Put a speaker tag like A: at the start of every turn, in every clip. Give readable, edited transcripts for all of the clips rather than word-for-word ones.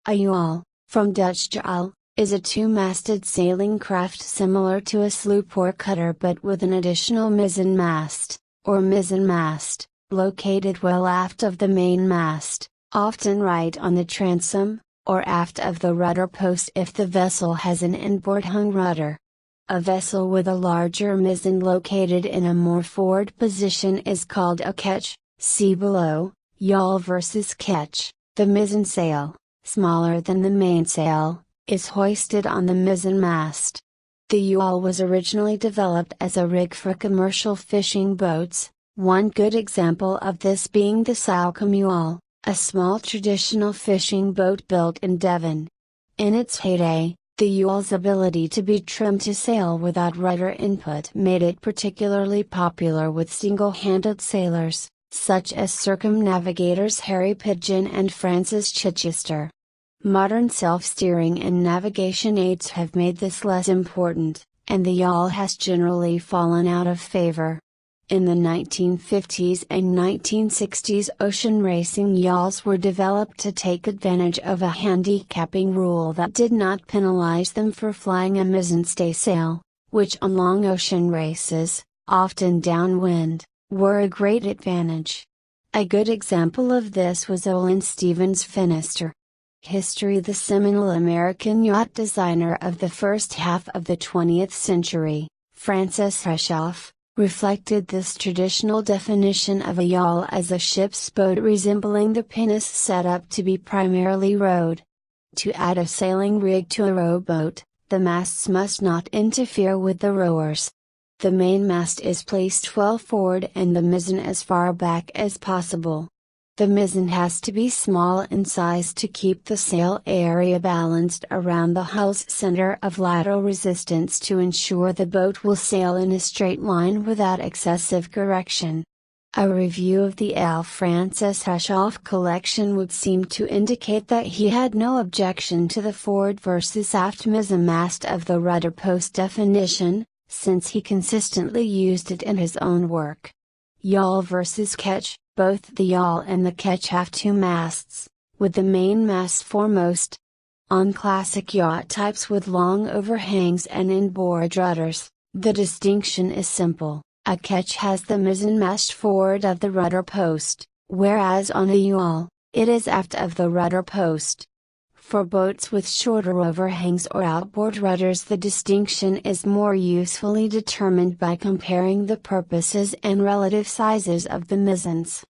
A: A yawl, from Dutch yawl, is a two-masted sailing craft similar to a sloop or cutter but with an additional mizzenmast, or mizzenmast, located well aft of the main mast, often right on the transom, or aft of the rudder post if the vessel has an inboard hung rudder. A vessel with a larger mizzen located in a more forward position is called a ketch. See below. Yawl versus ketch. The mizzen sail, smaller than the mainsail, is hoisted on the mizzenmast. The yawl was originally developed as a rig for commercial fishing boats, one good example of this being the Salcombe Yawl, a small traditional fishing boat built in Devon. In its heyday, the yawl's ability to be trimmed to sail without rudder input made it particularly popular with single-handed sailors, such as circumnavigators Pidgeon and Francis Chichester. Modern self-steering and navigation aids have made this less important, and the yawl has generally fallen out of favor. In the 1950s and 1960s, ocean racing yawls were developed to take advantage of a handicapping rule that did not penalize them for flying a mizzen staysail, which on long ocean races, often downwind, were a great advantage. A good example of this was Olin Stevens' Finister. History. The seminal American yacht designer of the first half of the 20th century, Francis Freshoff, reflected this traditional definition of a yawl as a ship's boat resembling the pinnace set up to be primarily rowed. To add a sailing rig to a rowboat, the masts must not interfere with the rowers. The mainmast is placed well forward and the mizzen as far back as possible. The mizzen has to be small in size to keep the sail area balanced around the hull's center of lateral resistance to ensure the boat will sail in a straight line without excessive correction. A review of the L. Francis Freshoff collection would seem to indicate that he had no objection to the forward versus aft mizzenmast of the rudder post definition, since he consistently used it in his own work. Yawl versus ketch. Both the yawl and the ketch have two masts, with the main mast foremost. On classic yacht types with long overhangs and inboard rudders, the distinction is simple: a ketch has the mizzenmast forward of the rudder post, whereas on a yawl, it is aft of the rudder post. For boats with shorter overhangs or outboard rudders, the distinction is more usefully determined by comparing the purposes and relative sizes of the mizzens.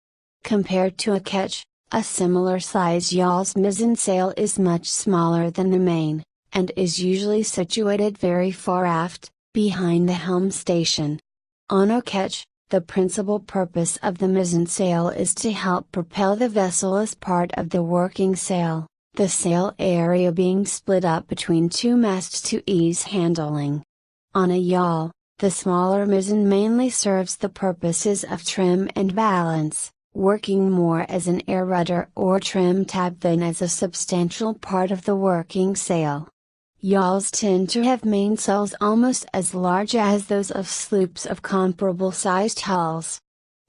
A: Compared to a ketch, a similar size yawl's mizzen sail is much smaller than the main, and is usually situated very far aft, behind the helm station. On a ketch, the principal purpose of the mizzen sail is to help propel the vessel as part of the working sail, the sail area being split up between two masts to ease handling. On a yawl, the smaller mizzen mainly serves the purposes of trim and balance, working more as an air rudder or trim tab than as a substantial part of the working sail. Yawls tend to have mainsails almost as large as those of sloops of comparable sized hulls.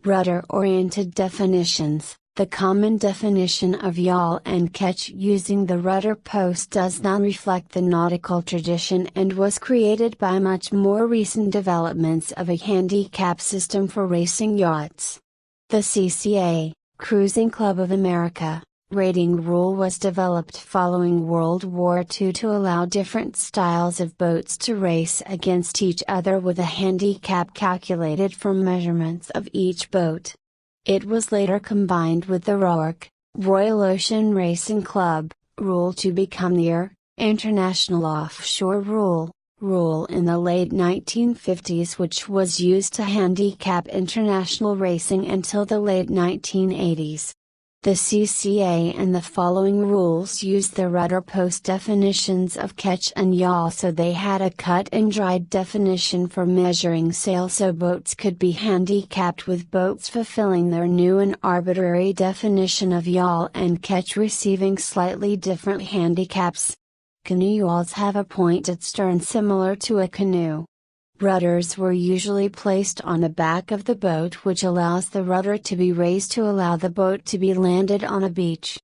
A: Rudder-oriented definitions. The common definition of yawl and ketch using the rudder post does not reflect the nautical tradition and was created by much more recent developments of a handicap system for racing yachts. The CCA, Cruising Club of America, rating rule was developed following World War II to allow different styles of boats to race against each other with a handicap calculated from measurements of each boat. It was later combined with the RORC, Royal Ocean Racing Club, rule to become the International Offshore Rule in the late 1950s, which was used to handicap international racing until the late 1980s. The CCA and the following rules used the rudder post definitions of ketch and yawl, so they had a cut and dried definition for measuring sail so boats could be handicapped, with boats fulfilling their new and arbitrary definition of yawl and ketch receiving slightly different handicaps. Canoe yawls have a pointed stern similar to a canoe. Rudders were usually placed on the back of the boat, which allows the rudder to be raised to allow the boat to be landed on a beach.